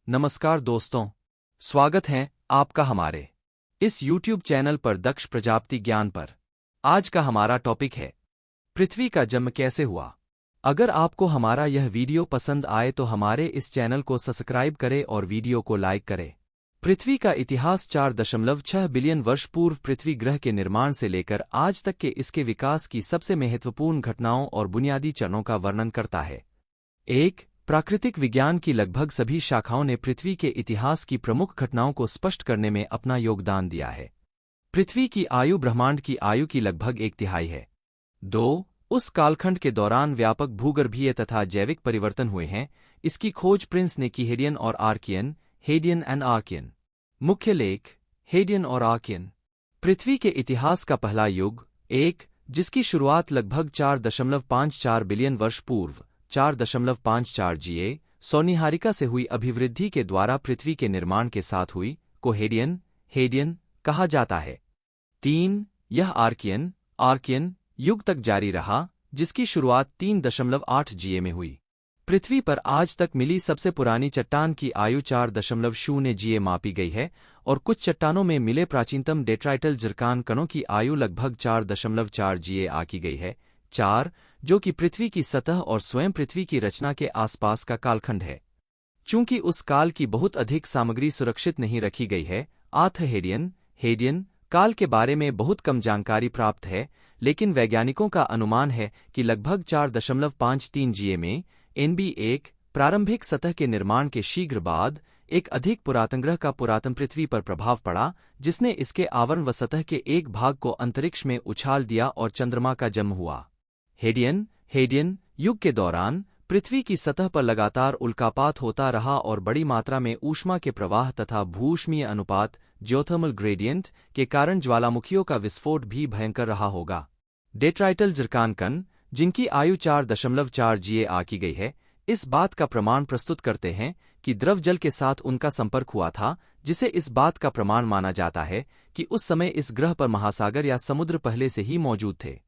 नमस्कार दोस्तों, स्वागत है आपका हमारे इस YouTube चैनल पर दक्ष प्रजापति ज्ञान पर। आज का हमारा टॉपिक है पृथ्वी का जन्म कैसे हुआ। अगर आपको हमारा यह वीडियो पसंद आए तो हमारे इस चैनल को सब्सक्राइब करें और वीडियो को लाइक करें। पृथ्वी का इतिहास 4.6 बिलियन वर्ष पूर्व पृथ्वी ग्रह के निर्माण से लेकर आज तक के इसके विकास की सबसे महत्वपूर्ण घटनाओं और बुनियादी चरणों का वर्णन करता है। 1. प्राकृतिक विज्ञान की लगभग सभी शाखाओं ने पृथ्वी के इतिहास की प्रमुख घटनाओं को स्पष्ट करने में अपना योगदान दिया है। पृथ्वी की आयु ब्रह्मांड की आयु की लगभग 1/3 है। 2. उस कालखंड के दौरान व्यापक भूगर्भीय तथा जैविक परिवर्तन हुए हैं। इसकी खोज प्रिंस ने की। हेडियन और आर्कियन। Hadean and Archaean. मुख्य लेख: हेडियन और आर्कियन। पृथ्वी के इतिहास का पहला युग 1, जिसकी शुरुआत लगभग 4.54 बिलियन वर्ष पूर्व 4.54 जीए सोनिहारिका से हुई अभिवृद्धि के द्वारा पृथ्वी के निर्माण के साथ हुई, को हेडियन कहा जाता है। 3. यह आर्कियन युग तक जारी रहा, जिसकी शुरुआत 3.8 जीए में हुई। पृथ्वी पर आज तक मिली सबसे पुरानी चट्टान की आयु 4.0 जीए मापी गई है और कुछ चट्टानों में मिले प्राचीनतम डेट्राइटल जरकान कणों की आयु लगभग 4.4 जीए आकी गई है। 4. जो कि पृथ्वी की सतह और स्वयं पृथ्वी की रचना के आसपास का कालखंड है। चूंकि उस काल की बहुत अधिक सामग्री सुरक्षित नहीं रखी गई है, हेडियन काल के बारे में बहुत कम जानकारी प्राप्त है, लेकिन वैज्ञानिकों का अनुमान है कि लगभग 4.53 जीए में NB1 प्रारंभिक सतह के निर्माण के शीघ्र बाद एक अधिक पुरातन ग्रह का पुरातन पृथ्वी पर प्रभाव पड़ा, जिसने इसके आवरण व सतह के एक भाग को अंतरिक्ष में उछाल दिया और चंद्रमा का जन्म हुआ। हेडियन युग के दौरान पृथ्वी की सतह पर लगातार उल्कापात होता रहा और बड़ी मात्रा में ऊष्मा के प्रवाह तथा भूउष्मीय अनुपात जियोथर्मल ग्रेडियंट के कारण ज्वालामुखियों का विस्फोट भी भयंकर रहा होगा। डेट्राइटल जरकान कण, जिनकी आयु 4.4 जीए आकी गई है, इस बात का प्रमाण प्रस्तुत करते हैं कि द्रव जल के साथ उनका संपर्क हुआ था, जिसे इस बात का प्रमाण माना जाता है कि उस समय इस ग्रह पर महासागर या समुद्र पहले से ही मौजूद थे।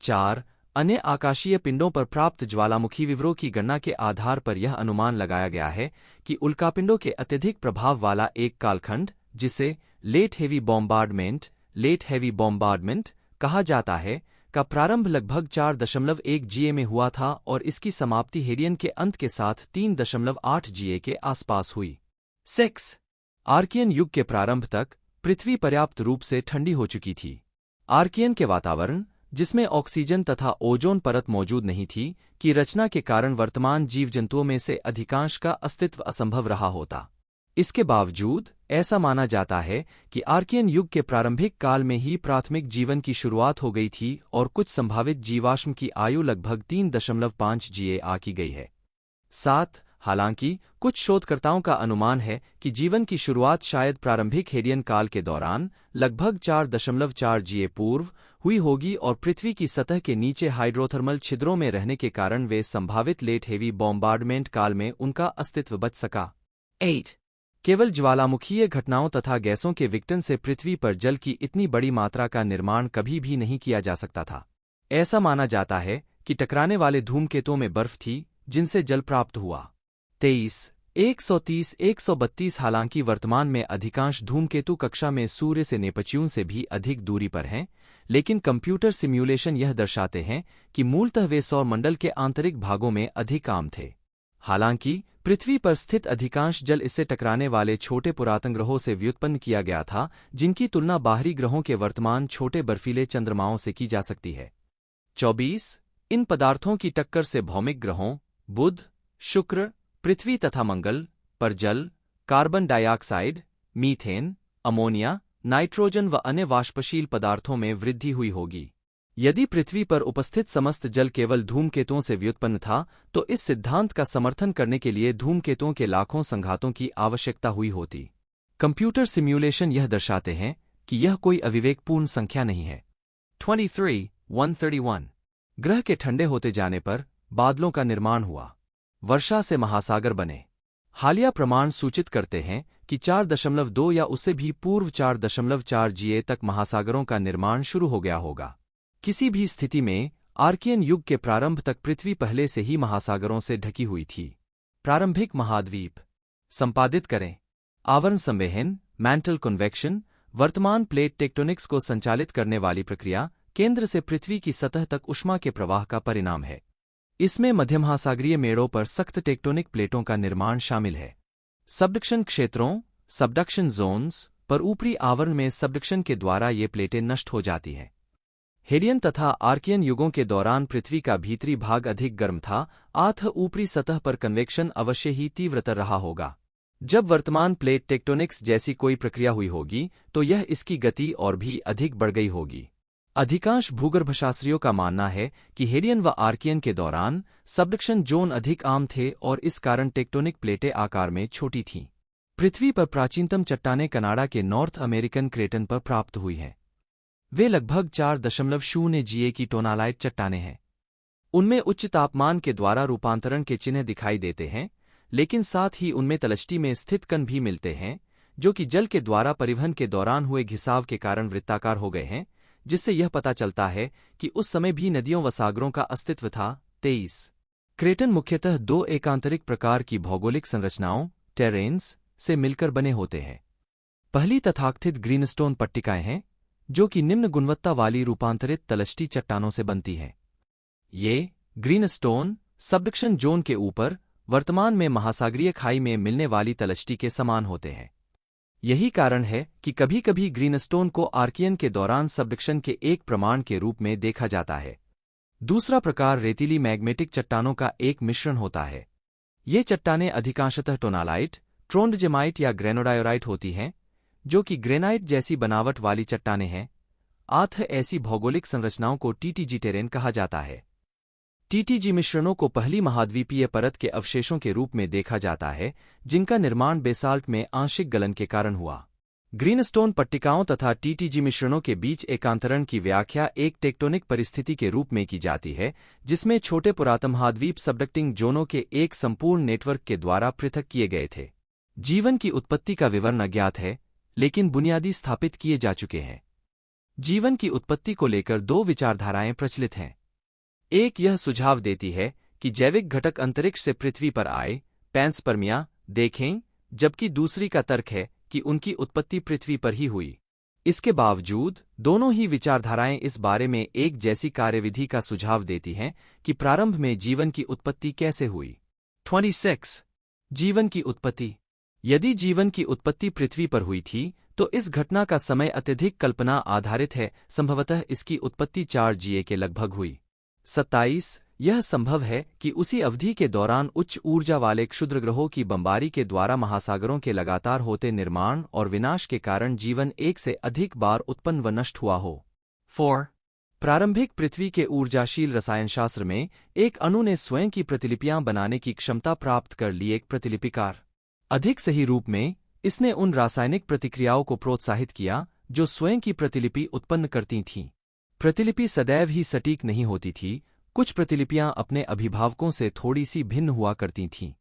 4. अन्य आकाशीय पिंडों पर प्राप्त ज्वालामुखी विवरों की गणना के आधार पर यह अनुमान लगाया गया है कि उल्कापिंडों के अत्यधिक प्रभाव वाला एक कालखंड, जिसे लेट हेवी बॉम्बार्डमेंट कहा जाता है, का प्रारंभ लगभग 4.1 जीए में हुआ था और इसकी समाप्ति हेडियन के अंत के साथ 3.8 जीए के आसपास हुई। 6. आर्कियन युग के प्रारंभ तक पृथ्वी पर्याप्त रूप से ठंडी हो चुकी थी। आर्कियन के वातावरण, जिसमें ऑक्सीजन तथा ओजोन परत मौजूद नहीं थी, की रचना के कारण वर्तमान जीवजंतुओं में से अधिकांश का अस्तित्व असंभव रहा होता। इसके बावजूद ऐसा माना जाता है कि आर्कियन युग के प्रारंभिक काल में ही प्राथमिक जीवन की शुरुआत हो गई थी और कुछ संभावित जीवाश्म की आयु लगभग 3.5 जीए आकी गई है। 7. हालांकि कुछ शोधकर्ताओं का अनुमान है कि जीवन की शुरुआत शायद प्रारंभिक हेडियन काल के दौरान लगभग 4.4 जीए पूर्व हुई होगी और पृथ्वी की सतह के नीचे हाइड्रोथर्मल छिद्रों में रहने के कारण वे संभावित लेट हेवी बॉम्बार्डमेंट काल में उनका अस्तित्व बच सका। 8. केवल ज्वालामुखीय घटनाओं तथा गैसों के विघटन से पृथ्वी पर जल की इतनी बड़ी मात्रा का निर्माण कभी भी नहीं किया जा सकता था। ऐसा माना जाता है कि टकराने वाले धूमकेतुओं में बर्फ थी, जिनसे जल प्राप्त हुआ। 23. 132 हालांकि वर्तमान में अधिकांश धूमकेतु कक्षा में सूर्य से नेपच्यून से भी अधिक दूरी पर हैं, लेकिन कंप्यूटर सिम्युलेशन यह दर्शाते हैं कि मूलतः वे सौरमंडल के आंतरिक भागों में अधिक आम थे। हालांकि पृथ्वी पर स्थित अधिकांश जल इससे टकराने वाले छोटे पुरातन ग्रहों से व्युत्पन्न किया गया था, जिनकी तुलना बाहरी ग्रहों के वर्तमान छोटे बर्फीले चंद्रमाओं से की जा सकती है। 24. इन पदार्थों की टक्कर से भौमिक ग्रहों बुध, शुक्र, पृथ्वी तथा मंगल पर जल, carbon dioxide, methane, ammonia, nitrogen व अन्य वाष्पशील पदार्थों में वृद्धि हुई होगी। यदि पृथ्वी पर उपस्थित समस्त जल केवल धूमकेतुओं से व्युत्पन्न था, तो इस सिद्धांत का समर्थन करने के लिए धूमकेतुओं के लाखों संघातों की आवश्यकता हुई होती। कंप्यूटर सिम्युलेशन यह दर्शाते हैं कि यह कोई अविवेकपूर्ण संख्या नहीं है। 23.131 ग्रह के ठंडे होते जाने पर बादलों का निर्माण हुआ, वर्षा से महासागर बने। हालिया प्रमाण सूचित करते हैं कि 4.2 या उससे भी पूर्व 4.4 जीए तक महासागरों का निर्माण शुरू हो गया होगा। किसी भी स्थिति में आर्कियन युग के प्रारंभ तक पृथ्वी पहले से ही महासागरों से ढकी हुई थी। प्रारंभिक महाद्वीप संपादित करें। आवरण संवहन, मैंटल कन्वेक्शन, वर्तमान प्लेट टेक्टोनिक्स को संचालित करने वाली प्रक्रिया केंद्र से पृथ्वी की सतह तक ऊष्मा के प्रवाह का परिणाम है। इसमें मध्यमहासागरीय मेड़ों पर सख्त टेक्टोनिक प्लेटों का निर्माण शामिल है। सबडक्शन क्षेत्रों, सबडक्शन जोन्स पर ऊपरी आवरण में सबडक्शन के द्वारा ये प्लेटें नष्ट हो जाती हैं। हेडियन तथा आर्कियन युगों के दौरान पृथ्वी का भीतरी भाग अधिक गर्म था, अतः ऊपरी सतह पर कन्वेक्शन अवश्य ही तीव्रतर रहा होगा। जब वर्तमान प्लेट टेक्टोनिक्स जैसी कोई प्रक्रिया हुई होगी तो यह इसकी गति और भी अधिक बढ़ गई होगी। अधिकांश भूगर्भशास्त्रियों का मानना है कि हेडियन व आर्कियन के दौरान सबडक्शन जोन अधिक आम थे और इस कारण टेक्टोनिक प्लेटें आकार में छोटी थीं। पृथ्वी पर प्राचीनतम चट्टानें कनाडा के नॉर्थ अमेरिकन क्रेटन पर प्राप्त हुई हैं। वे लगभग 4.0 जीए की टोनालाइट चट्टानें हैं। उनमें उच्च तापमान के द्वारा रूपांतरण के चिन्ह दिखाई देते हैं, लेकिन साथ ही उनमें तलछटी में स्थित कण भी मिलते हैं, जो कि जल के द्वारा परिवहन के दौरान हुए घिसाव के कारण वृत्ताकार हो गए हैं, जिससे यह पता चलता है कि उस समय भी नदियों व सागरों का अस्तित्व था। 23 क्रेटन मुख्यतः दो एकांतरिक प्रकार की भौगोलिक संरचनाओं टेरेन्स से मिलकर बने होते हैं। पहली तथाकथित ग्रीनस्टोन पट्टिकाएं हैं, जो कि निम्न गुणवत्ता वाली रूपांतरित तलछटी चट्टानों से बनती हैं। ये ग्रीनस्टोन सबडक्शन जोन के ऊपर वर्तमान में महासागरीय खाई में मिलने वाली तलछटी के समान होते हैं। यही कारण है कि कभी-कभी ग्रीनस्टोन को आर्कियन के दौरान सबडक्शन के एक प्रमाण के रूप में देखा जाता है। दूसरा प्रकार रेतीली मैग्मेटिक चट्टानों का एक मिश्रण होता है। ये चट्टानें अधिकांशतः टोनालाइट, ट्रोंडजेमाइट या ग्रेनोडायोराइट होती हैं, जो कि ग्रेनाइट जैसी बनावट वाली चट्टानें हैं। अतः ऐसी भौगोलिक संरचनाओं को टीटीजी टेरेन कहा जाता है। टीटीजी मिश्रणों को पहली महाद्वीपीय परत के अवशेषों के रूप में देखा जाता है, जिनका निर्माण बेसाल्ट में आंशिक गलन के कारण हुआ। ग्रीनस्टोन पट्टिकाओं तथा टीटीजी मिश्रणों के बीच एकांतरण की व्याख्या एक टेक्टोनिक परिस्थिति के रूप में की जाती है, जिसमें छोटे पुरातन महाद्वीप सबडक्टिंग जोनों के एक संपूर्ण नेटवर्क के द्वारा पृथक किए गए थे। जीवन की उत्पत्ति का विवरण अज्ञात है, लेकिन बुनियादी स्थापित किए जा चुके हैं। जीवन की उत्पत्ति को लेकर दो विचारधाराएं प्रचलित हैं। एक यह सुझाव देती है कि जैविक घटक अंतरिक्ष से पृथ्वी पर आए, पैंसपर्मिया देखें, जबकि दूसरी का तर्क है कि उनकी उत्पत्ति पृथ्वी पर ही हुई। इसके बावजूद दोनों ही विचारधाराएं इस बारे में एक जैसी कार्यविधि का सुझाव देती हैं कि प्रारंभ में जीवन की उत्पत्ति कैसे हुई। 26 जीवन की उत्पत्ति। यदि जीवन की उत्पत्ति पृथ्वी पर हुई थी, तो इस घटना का समय अत्यधिक कल्पना आधारित है। संभवतः इसकी उत्पत्ति 4 जीए के लगभग हुई। 27 यह संभव है कि उसी अवधि के दौरान उच्च ऊर्जा वाले क्षुद्रग्रहों की बमबारी के द्वारा महासागरों के लगातार होते निर्माण और विनाश के कारण जीवन एक से अधिक बार उत्पन्न व नष्ट हुआ हो। 4 प्रारंभिक पृथ्वी के ऊर्जाशील रसायनशास्त्र में एक अणु ने स्वयं की प्रतिलिपियां बनाने की क्षमता प्राप्त कर ली। एक प्रतिलिपिकार अधिक सही रूप में इसने उन रासायनिक प्रतिक्रियाओं को प्रोत्साहित किया जो स्वयं की प्रतिलिपि उत्पन्न करती थीं। प्रतिलिपि सदैव ही सटीक नहीं होती थी, कुछ प्रतिलिपियां अपने अभिभावकों से थोड़ी सी भिन्न हुआ करती थीं।